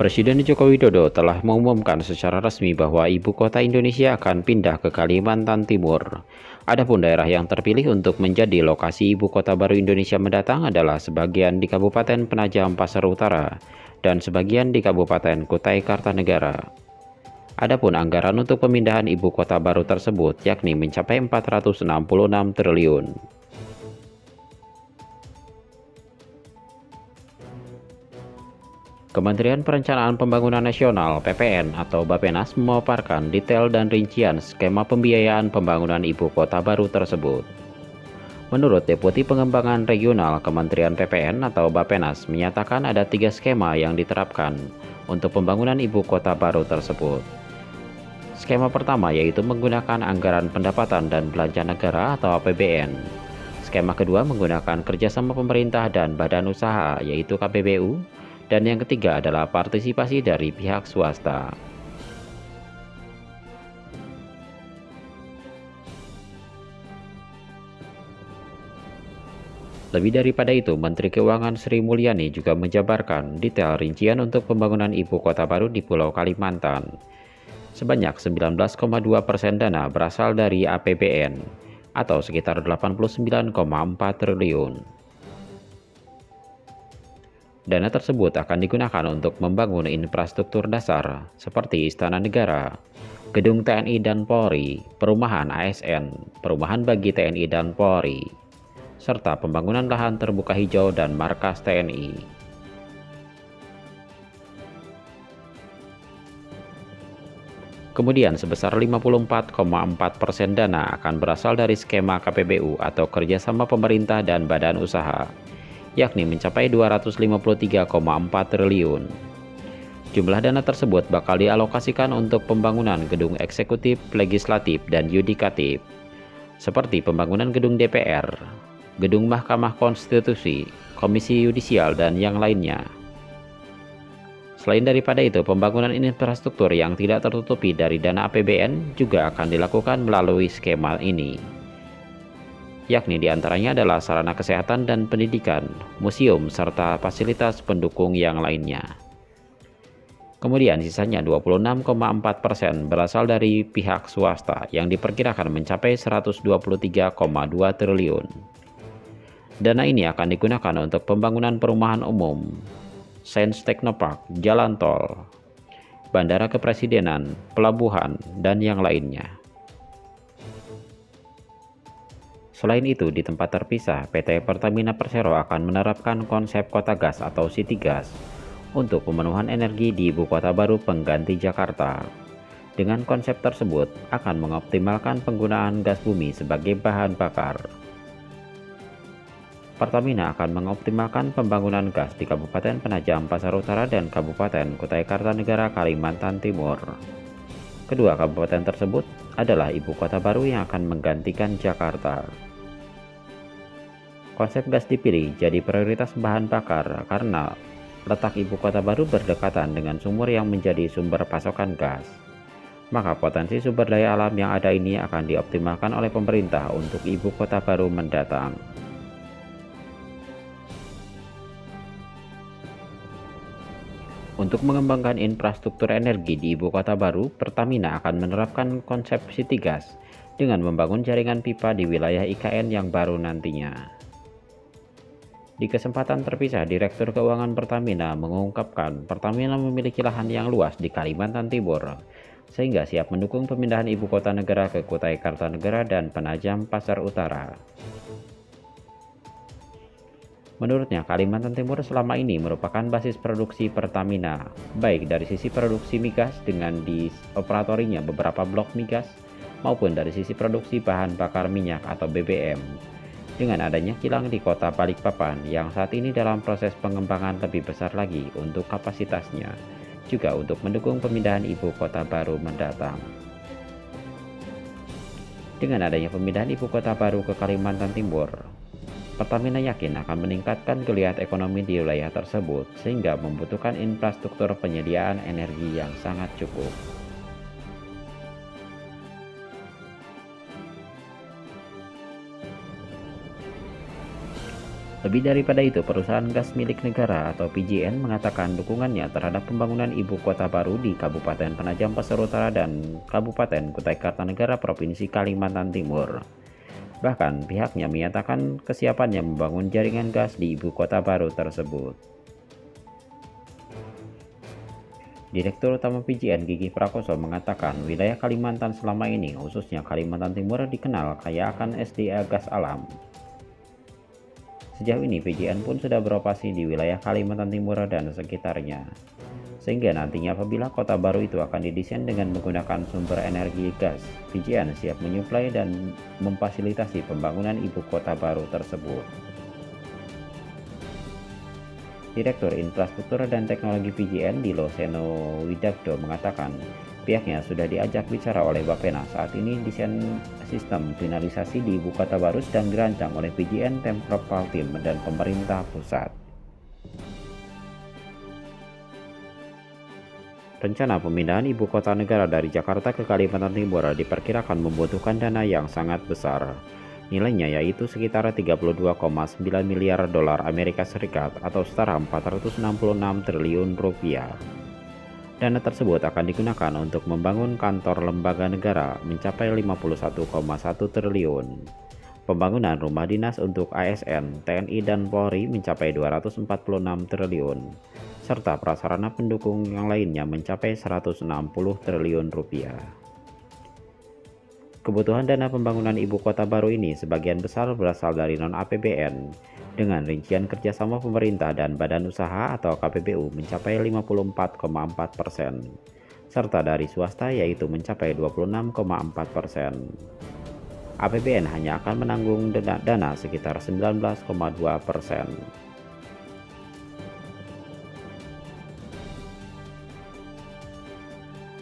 Presiden Joko Widodo telah mengumumkan secara resmi bahwa ibu kota Indonesia akan pindah ke Kalimantan Timur. Adapun daerah yang terpilih untuk menjadi lokasi ibu kota baru Indonesia mendatang adalah sebagian di Kabupaten Penajam Pasar Utara dan sebagian di Kabupaten Kutai Kartanegara. Adapun anggaran untuk pemindahan ibu kota baru tersebut yakni mencapai 466 triliun. Kementerian Perencanaan Pembangunan Nasional (PPN) atau Bappenas memaparkan detail dan rincian skema pembiayaan pembangunan ibu kota baru tersebut. Menurut Deputi Pengembangan Regional Kementerian PPN atau Bappenas menyatakan ada 3 skema yang diterapkan untuk pembangunan ibu kota baru tersebut. Skema pertama yaitu menggunakan anggaran pendapatan dan belanja negara atau APBN. Skema kedua menggunakan kerjasama pemerintah dan badan usaha yaitu KPBU. Dan yang ketiga adalah partisipasi dari pihak swasta. Lebih daripada itu, Menteri Keuangan Sri Mulyani juga menjabarkan detail rincian untuk pembangunan ibu kota baru di Pulau Kalimantan. Sebanyak 19,2% dana berasal dari APBN atau sekitar 89,4 triliun. Dana tersebut akan digunakan untuk membangun infrastruktur dasar seperti Istana Negara, gedung TNI dan Polri, perumahan ASN, perumahan bagi TNI dan Polri, serta pembangunan lahan terbuka hijau dan markas TNI. Kemudian sebesar 54,4% dana akan berasal dari skema KPBU atau kerjasama pemerintah dan badan usaha, yakni mencapai 253,4 triliun. Jumlah dana tersebut bakal dialokasikan untuk pembangunan gedung eksekutif, legislatif, dan yudikatif, seperti pembangunan gedung DPR, gedung Mahkamah Konstitusi, Komisi Yudisial, dan yang lainnya. Selain daripada itu, pembangunan infrastruktur yang tidak tertutupi dari dana APBN juga akan dilakukan melalui skema ini, yakni diantaranya adalah sarana kesehatan dan pendidikan, museum, serta fasilitas pendukung yang lainnya. Kemudian sisanya 26,4% berasal dari pihak swasta yang diperkirakan mencapai 123,2 triliun. Dana ini akan digunakan untuk pembangunan perumahan umum, Sains Technopark, jalan tol, bandara kepresidenan, pelabuhan, dan yang lainnya. Selain itu, di tempat terpisah, PT Pertamina Persero akan menerapkan konsep kota gas atau City Gas untuk pemenuhan energi di ibu kota baru pengganti Jakarta. Dengan konsep tersebut, akan mengoptimalkan penggunaan gas bumi sebagai bahan bakar. Pertamina akan mengoptimalkan pembangunan gas di Kabupaten Penajam Pasar Utara dan Kabupaten Kutai Kartanegara, Kalimantan Timur. Kedua kabupaten tersebut adalah ibu kota baru yang akan menggantikan Jakarta. Konsep gas dipilih jadi prioritas bahan bakar karena letak ibu kota baru berdekatan dengan sumur yang menjadi sumber pasokan gas. Maka potensi sumber daya alam yang ada ini akan dioptimalkan oleh pemerintah untuk ibu kota baru mendatang. Untuk mengembangkan infrastruktur energi di ibu kota baru, Pertamina akan menerapkan konsep City Gas dengan membangun jaringan pipa di wilayah IKN yang baru nantinya. Di kesempatan terpisah, Direktur Keuangan Pertamina mengungkapkan Pertamina memiliki lahan yang luas di Kalimantan Timur, sehingga siap mendukung pemindahan ibu kota negara ke Kutai Kartanegara dan Penajam Pasar Utara. Menurutnya, Kalimantan Timur selama ini merupakan basis produksi Pertamina, baik dari sisi produksi migas dengan dioperatorinya beberapa blok migas, maupun dari sisi produksi bahan bakar minyak atau BBM. Dengan adanya kilang di kota Balikpapan yang saat ini dalam proses pengembangan lebih besar lagi untuk kapasitasnya, juga untuk mendukung pemindahan ibu kota baru mendatang. Dengan adanya pemindahan ibu kota baru ke Kalimantan Timur, Pertamina yakin akan meningkatkan geliat ekonomi di wilayah tersebut sehingga membutuhkan infrastruktur penyediaan energi yang sangat cukup. Lebih daripada itu, perusahaan gas milik negara atau PJN mengatakan dukungannya terhadap pembangunan ibu kota baru di Kabupaten Penajam Pasir Utara dan Kabupaten Kutai Kartanegara Provinsi Kalimantan Timur. Bahkan pihaknya menyatakan kesiapannya membangun jaringan gas di ibu kota baru tersebut. Direktur Utama PJN Gigi Prakoso mengatakan wilayah Kalimantan selama ini, khususnya Kalimantan Timur, dikenal kaya akan SDA gas alam. Sejauh ini PJN pun sudah beroperasi di wilayah Kalimantan Timur dan sekitarnya. Sehingga nantinya apabila kota baru itu akan didesain dengan menggunakan sumber energi gas, PJN siap menyuplai dan memfasilitasi pembangunan ibu kota baru tersebut. Direktur Infrastruktur dan Teknologi PJN Dilo Seno Widagdo mengatakan, pihaknya sudah diajak bicara oleh Bappenas. Saat ini desain sistem finalisasi di ibu kota baru sedang dirancang oleh PJN, Pemprov Kaltim, dan pemerintah pusat. Rencana pemindahan ibu kota negara dari Jakarta ke Kalimantan Timur diperkirakan membutuhkan dana yang sangat besar. Nilainya yaitu sekitar 32,9 miliar dolar Amerika Serikat atau setara 466 triliun rupiah. Dana tersebut akan digunakan untuk membangun kantor lembaga negara mencapai 51,1 triliun. Pembangunan rumah dinas untuk ASN, TNI dan Polri mencapai 246 triliun, serta prasarana pendukung yang lainnya mencapai 160 triliun rupiah. Kebutuhan dana pembangunan ibu kota baru ini sebagian besar berasal dari non-APBN, dengan rincian kerjasama pemerintah dan badan usaha atau KPBU mencapai 54,4%, serta dari swasta yaitu mencapai 26,4%. APBN hanya akan menanggung dana sekitar 19,2%.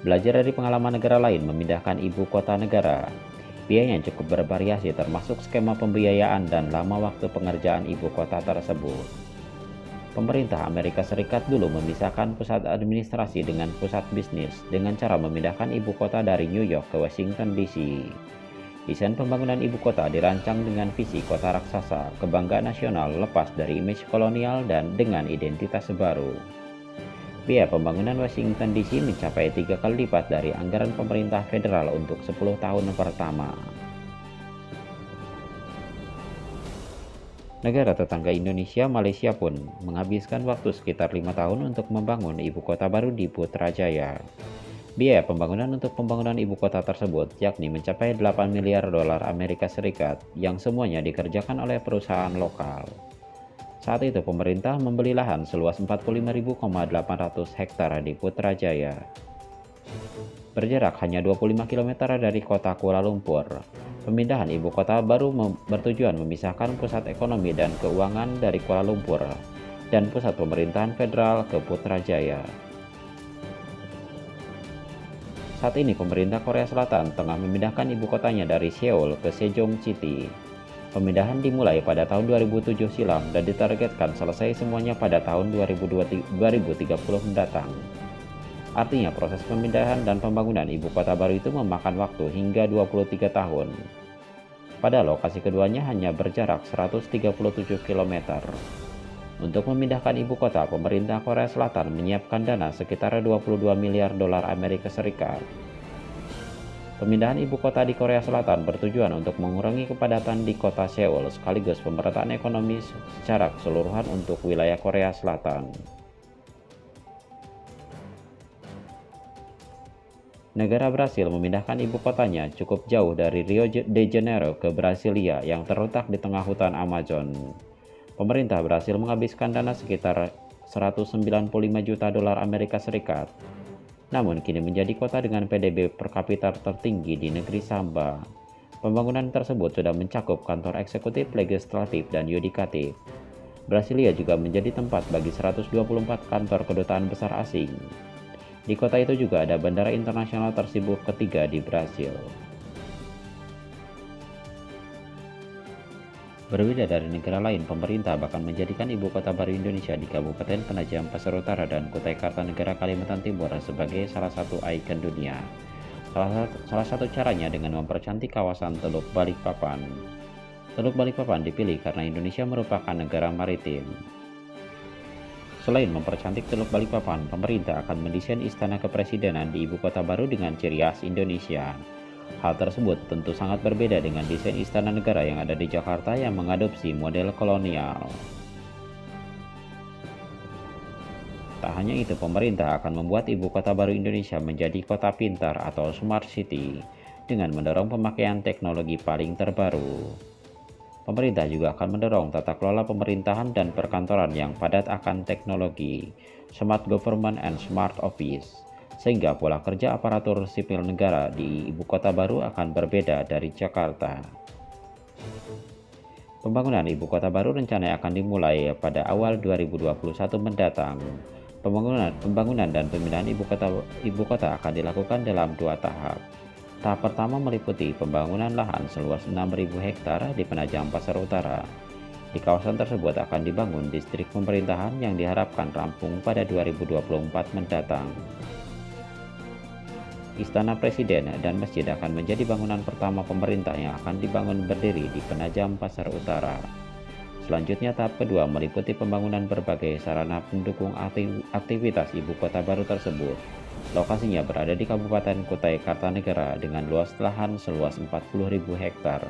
Belajar dari pengalaman negara lain memindahkan ibu kota negara, biayanya cukup bervariasi termasuk skema pembiayaan dan lama waktu pengerjaan ibu kota tersebut. Pemerintah Amerika Serikat dulu memisahkan pusat administrasi dengan pusat bisnis dengan cara memindahkan ibu kota dari New York ke Washington DC. Desain pembangunan ibu kota dirancang dengan visi kota raksasa, kebanggaan nasional lepas dari image kolonial dan dengan identitas baru. Biaya pembangunan Washington DC mencapai 3 kali lipat dari anggaran pemerintah federal untuk 10 tahun pertama. Negara tetangga Indonesia, Malaysia pun menghabiskan waktu sekitar 5 tahun untuk membangun ibu kota baru di Putrajaya. Biaya pembangunan untuk pembangunan ibu kota tersebut yakni mencapai 8 miliar dolar Amerika Serikat yang semuanya dikerjakan oleh perusahaan lokal. Saat itu pemerintah membeli lahan seluas 45.800 hektar di Putrajaya. Berjarak hanya 25 km dari kota Kuala Lumpur, pemindahan ibu kota baru bertujuan memisahkan pusat ekonomi dan keuangan dari Kuala Lumpur dan pusat pemerintahan federal ke Putrajaya. Saat ini pemerintah Korea Selatan tengah memindahkan ibu kotanya dari Seoul ke Sejong City. Pemindahan dimulai pada tahun 2007 silam dan ditargetkan selesai semuanya pada tahun 2030 mendatang. Artinya proses pemindahan dan pembangunan ibu kota baru itu memakan waktu hingga 23 tahun. Pada lokasi keduanya hanya berjarak 137 km. Untuk memindahkan ibu kota, pemerintah Korea Selatan menyiapkan dana sekitar 22 miliar dolar Amerika Serikat. Pemindahan ibu kota di Korea Selatan bertujuan untuk mengurangi kepadatan di kota Seoul sekaligus pemerataan ekonomi secara keseluruhan untuk wilayah Korea Selatan. Negara Brasil memindahkan ibu kotanya cukup jauh dari Rio de Janeiro ke Brasilia yang terletak di tengah hutan Amazon. Pemerintah Brasil menghabiskan dana sekitar 195 juta dolar Amerika Serikat. Namun kini menjadi kota dengan PDB per kapita tertinggi di negeri Samba. Pembangunan tersebut sudah mencakup kantor eksekutif, legislatif, dan yudikatif. Brasilia juga menjadi tempat bagi 124 kantor kedutaan besar asing. Di kota itu juga ada bandara internasional tersibuk ketiga di Brasil. Berbeda dari negara lain, pemerintah bahkan menjadikan ibu kota baru Indonesia di Kabupaten Penajam Pasir Utara dan Kutai Kartanegara Kalimantan Timur sebagai salah satu ikon dunia. Salah satu caranya dengan mempercantik kawasan Teluk Balikpapan. Teluk Balikpapan dipilih karena Indonesia merupakan negara maritim. Selain mempercantik Teluk Balikpapan, pemerintah akan mendesain istana kepresidenan di ibu kota baru dengan ciri khas Indonesia. Hal tersebut tentu sangat berbeda dengan desain istana negara yang ada di Jakarta yang mengadopsi model kolonial. Tak hanya itu, pemerintah akan membuat ibu kota baru Indonesia menjadi kota pintar atau smart city dengan mendorong pemakaian teknologi paling terbaru. Pemerintah juga akan mendorong tata kelola pemerintahan dan perkantoran yang padat akan teknologi, smart government and smart office, sehingga pola kerja aparatur sipil negara di ibu kota baru akan berbeda dari Jakarta. Pembangunan ibu kota baru rencananya akan dimulai pada awal 2021 mendatang. Pembangunan dan pemindahan ibu kota akan dilakukan dalam 2 tahap. Tahap pertama meliputi pembangunan lahan seluas 6.000 hektar di Penajam Pasar Utara. Di kawasan tersebut akan dibangun distrik pemerintahan yang diharapkan rampung pada 2024 mendatang. Istana Presiden dan masjid akan menjadi bangunan pertama pemerintah yang akan dibangun berdiri di Penajam Pasar Utara. Selanjutnya, tahap kedua meliputi pembangunan berbagai sarana pendukung aktivitas ibu kota baru tersebut. Lokasinya berada di Kabupaten Kutai Kartanegara dengan luas lahan seluas 40.000 hektar.